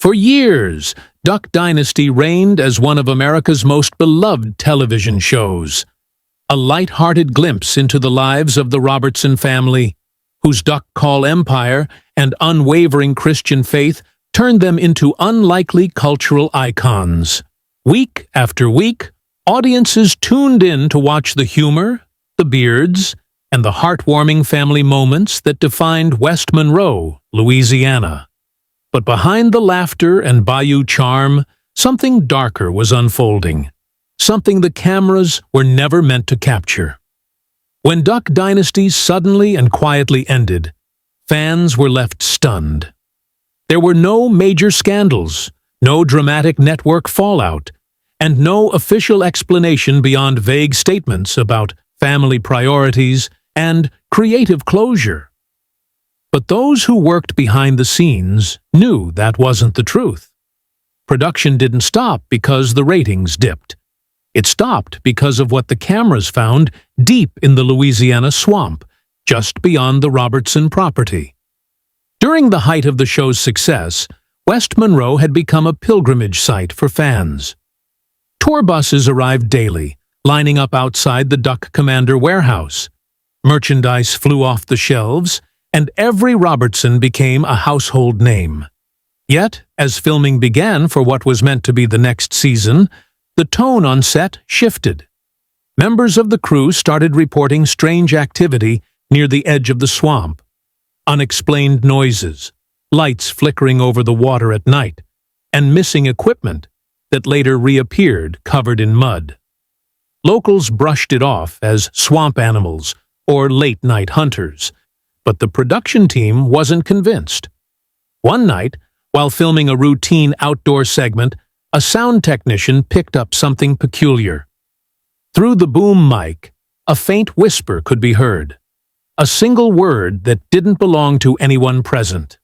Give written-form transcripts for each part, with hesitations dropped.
For years, Duck Dynasty reigned as one of America's most beloved television shows. A light-hearted glimpse into the lives of the Robertson family, whose duck call empire and unwavering Christian faith turned them into unlikely cultural icons. Week after week, audiences tuned in to watch the humor, the beards, and the heartwarming family moments that defined West Monroe, Louisiana. But behind the laughter and bayou charm, something darker was unfolding, something the cameras were never meant to capture. When Duck Dynasty suddenly and quietly ended, fans were left stunned. There were no major scandals, no dramatic network fallout, and no official explanation beyond vague statements about family priorities and creative closure. But those who worked behind the scenes knew that wasn't the truth. Production didn't stop because the ratings dipped. It stopped because of what the cameras found deep in the Louisiana swamp, just beyond the Robertson property. During the height of the show's success, West Monroe had become a pilgrimage site for fans. Tour buses arrived daily, lining up outside the Duck Commander warehouse. Merchandise flew off the shelves, and every Robertson became a household name. Yet, as filming began for what was meant to be the next season, the tone on set shifted. Members of the crew started reporting strange activity near the edge of the swamp. Unexplained noises, lights flickering over the water at night, and missing equipment that later reappeared covered in mud. Locals brushed it off as swamp animals or late-night hunters, but the production team wasn't convinced. One night, while filming a routine outdoor segment, a sound technician picked up something peculiar. Through the boom mic, a faint whisper could be heard, a single word that didn't belong to anyone present.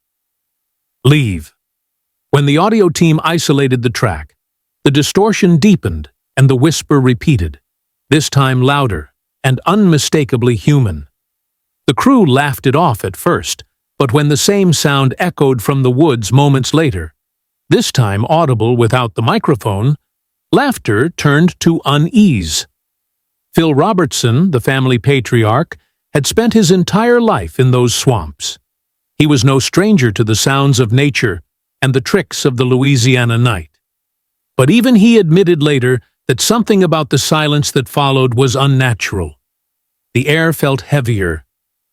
"Leave." When the audio team isolated the track, the distortion deepened and the whisper repeated, this time louder and unmistakably human. The crew laughed it off at first, but when the same sound echoed from the woods moments later, this time audible without the microphone, laughter turned to unease. Phil Robertson, the family patriarch, had spent his entire life in those swamps. He was no stranger to the sounds of nature and the tricks of the Louisiana night. But even he admitted later that something about the silence that followed was unnatural. The air felt heavier,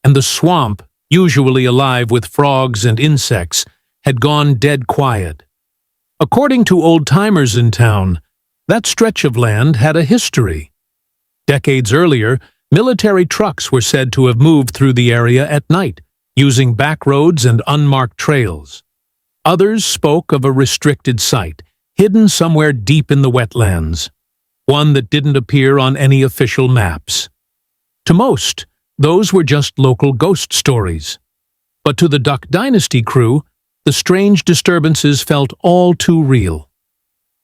and the swamp, usually alive with frogs and insects, had gone dead quiet. According to old-timers in town, that stretch of land had a history. Decades earlier, military trucks were said to have moved through the area at night, using back roads and unmarked trails. Others spoke of a restricted site, hidden somewhere deep in the wetlands, one that didn't appear on any official maps. To most, those were just local ghost stories. But to the Duck Dynasty crew, the strange disturbances felt all too real.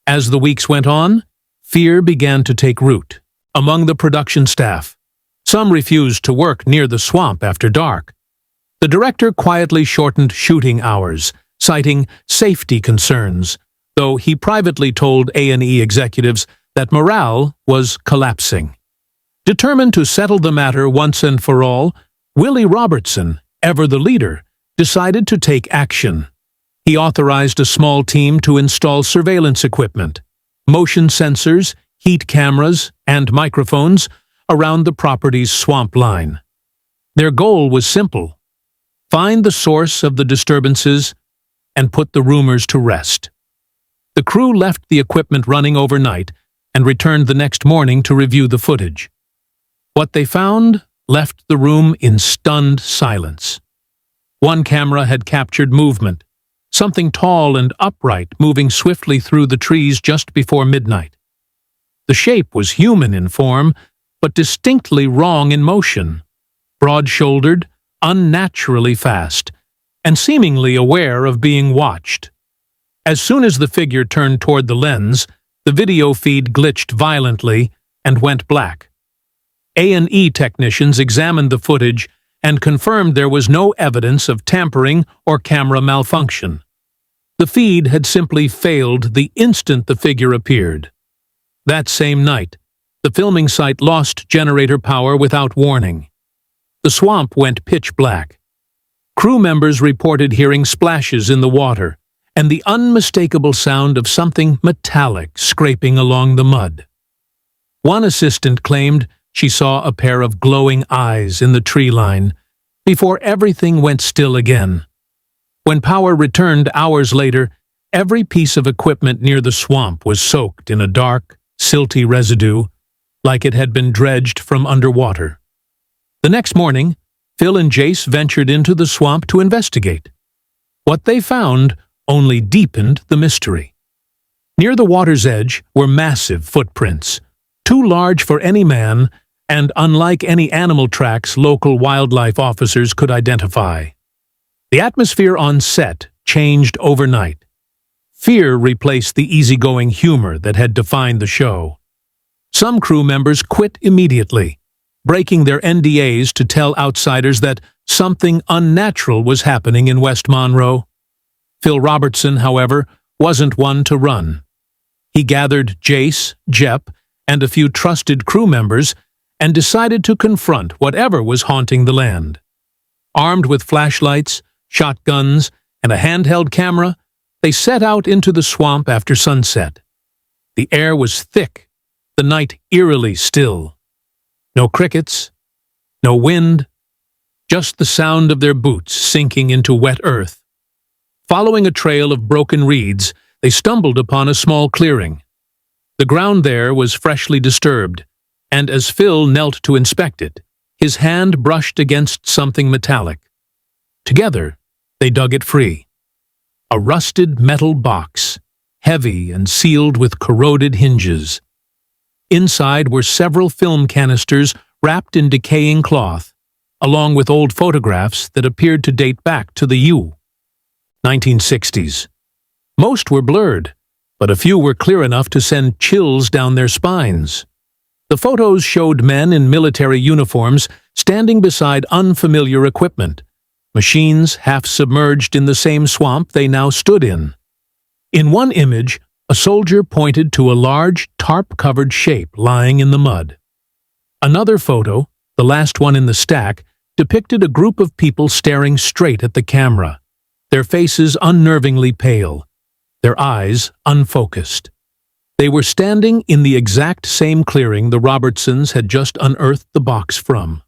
As the weeks went on, fear began to take root among the production staff. Some refused to work near the swamp after dark. The director quietly shortened shooting hours, citing safety concerns, though he privately told A&E executives that morale was collapsing. Determined to settle the matter once and for all, Willie Robertson, ever the leader, decided to take action. He authorized a small team to install surveillance equipment, motion sensors, heat cameras, and microphones around the property's swamp line. Their goal was simple: find the source of the disturbances and put the rumors to rest. The crew left the equipment running overnight and returned the next morning to review the footage. What they found left the room in stunned silence. One camera had captured movement, something tall and upright moving swiftly through the trees just before midnight. The shape was human in form, but distinctly wrong in motion, broad-shouldered, unnaturally fast, and seemingly aware of being watched. As soon as the figure turned toward the lens, the video feed glitched violently and went black. A&E technicians examined the footage and confirmed there was no evidence of tampering or camera malfunction. The feed had simply failed the instant the figure appeared. That same night, the filming site lost generator power without warning. The swamp went pitch black. Crew members reported hearing splashes in the water and the unmistakable sound of something metallic scraping along the mud. One assistant claimed she saw a pair of glowing eyes in the tree line before everything went still again. When power returned hours later, every piece of equipment near the swamp was soaked in a dark, silty residue, like it had been dredged from underwater. The next morning, Phil and Jase ventured into the swamp to investigate. What they found only deepened the mystery. Near the water's edge were massive footprints, too large for any man and unlike any animal tracks local wildlife officers could identify. The atmosphere on set changed overnight. Fear replaced the easygoing humor that had defined the show. Some crew members quit immediately, breaking their NDAs to tell outsiders that something unnatural was happening in West Monroe. Phil Robertson, however, wasn't one to run. He gathered Jase, Jep, and a few trusted crew members and decided to confront whatever was haunting the land. Armed with flashlights, shotguns, and a handheld camera, they set out into the swamp after sunset. The air was thick, the night eerily still. No crickets, no wind, just the sound of their boots sinking into wet earth. Following a trail of broken reeds, they stumbled upon a small clearing. The ground there was freshly disturbed, and as Phil knelt to inspect it, his hand brushed against something metallic. Together, they dug it free. A rusted metal box, heavy and sealed with corroded hinges. Inside were several film canisters wrapped in decaying cloth, along with old photographs that appeared to date back to the 1960s. Most were blurred, but a few were clear enough to send chills down their spines. The photos showed men in military uniforms standing beside unfamiliar equipment, machines half submerged in the same swamp they now stood in. In one image, a soldier pointed to a large, tarp-covered shape lying in the mud. Another photo, the last one in the stack, depicted a group of people staring straight at the camera, their faces unnervingly pale, their eyes unfocused. They were standing in the exact same clearing the Robertsons had just unearthed the box from.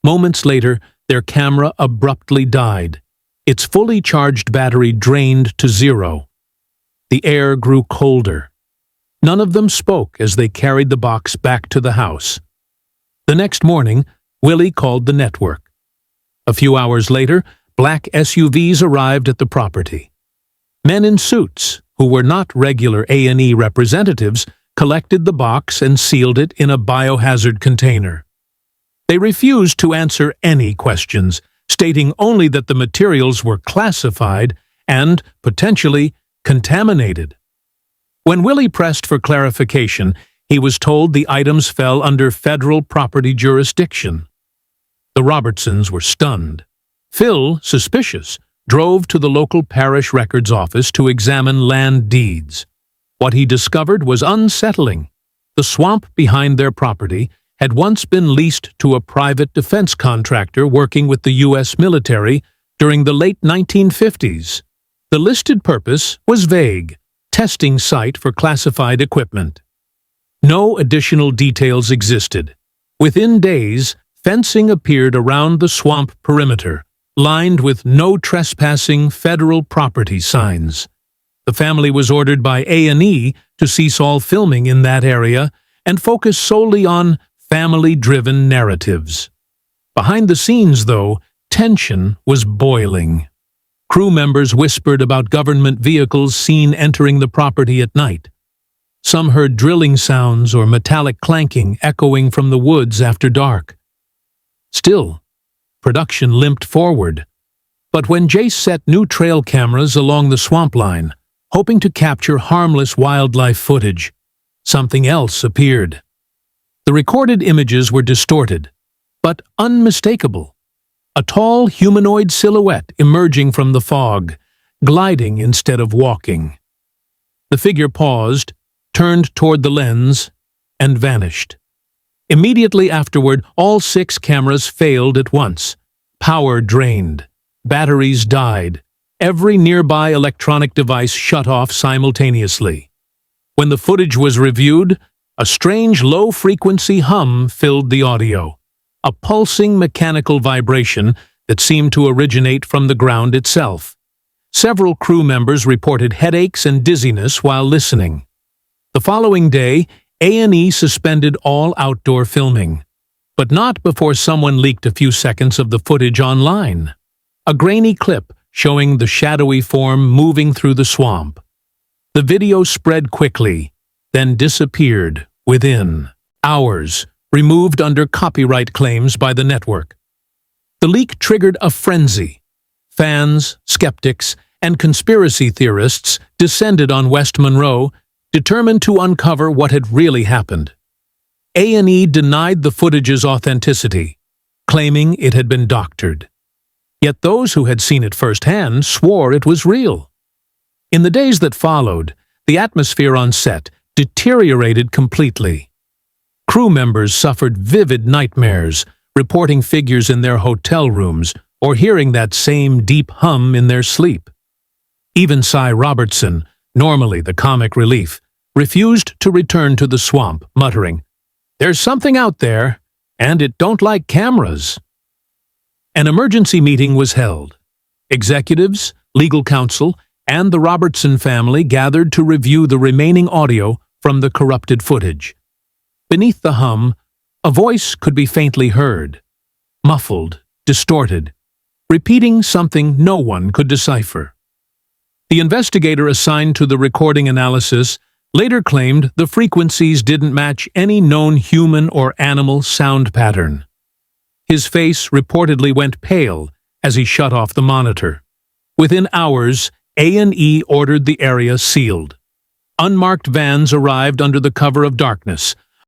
Moments later, their camera abruptly died, its fully charged battery drained to zero. The air grew colder. None of them spoke as they carried the box back to the house. The next morning, Willie called the network. A few hours later, black SUVs arrived at the property. Men in suits, who were not regular A&E representatives, collected the box and sealed it in a biohazard container. They refused to answer any questions, stating only that the materials were classified and, potentially, contaminated. When Willie pressed for clarification, he was told the items fell under federal property jurisdiction. The Robertsons were stunned. Phil, suspicious, drove to the local parish records office to examine land deeds. What he discovered was unsettling. The swamp behind their property had once been leased to a private defense contractor working with the U.S. military during the late 1950s. The listed purpose was vague, testing site for classified equipment. No additional details existed. Within days, fencing appeared around the swamp perimeter, lined with no trespassing federal property signs. The family was ordered by A&E to cease all filming in that area and focus solely on family-driven narratives. Behind the scenes, though, tension was boiling. Crew members whispered about government vehicles seen entering the property at night. Some heard drilling sounds or metallic clanking echoing from the woods after dark. Still, production limped forward. But when Jase set new trail cameras along the swamp line, hoping to capture harmless wildlife footage, something else appeared. The recorded images were distorted, but unmistakable. A tall humanoid silhouette emerging from the fog, gliding instead of walking. The figure paused, turned toward the lens, and vanished. Immediately afterward, all 6 cameras failed at once. Power drained. Batteries died. Every nearby electronic device shut off simultaneously. When the footage was reviewed, a strange low-frequency hum filled the audio, a pulsing mechanical vibration that seemed to originate from the ground itself. Several crew members reported headaches and dizziness while listening. The following day, A&E suspended all outdoor filming, but not before someone leaked a few seconds of the footage online. A grainy clip showing the shadowy form moving through the swamp. The video spread quickly, then disappeared within hours, removed under copyright claims by the network. The leak triggered a frenzy. Fans, skeptics, and conspiracy theorists descended on West Monroe, determined to uncover what had really happened. A&E denied the footage's authenticity, claiming it had been doctored. Yet those who had seen it firsthand swore it was real. In the days that followed, the atmosphere on set deteriorated completely. Crew members suffered vivid nightmares, reporting figures in their hotel rooms or hearing that same deep hum in their sleep. Even Cy Robertson, normally the comic relief, refused to return to the swamp, muttering, "There's something out there, and it don't like cameras." An emergency meeting was held. Executives, legal counsel, and the Robertson family gathered to review the remaining audio from the corrupted footage. Beneath the hum, a voice could be faintly heard, muffled, distorted, repeating something no one could decipher. The investigator assigned to the recording analysis later claimed the frequencies didn't match any known human or animal sound pattern. His face reportedly went pale as he shut off the monitor. Within hours, A&E ordered the area sealed. Unmarked vans arrived under the cover of darkness,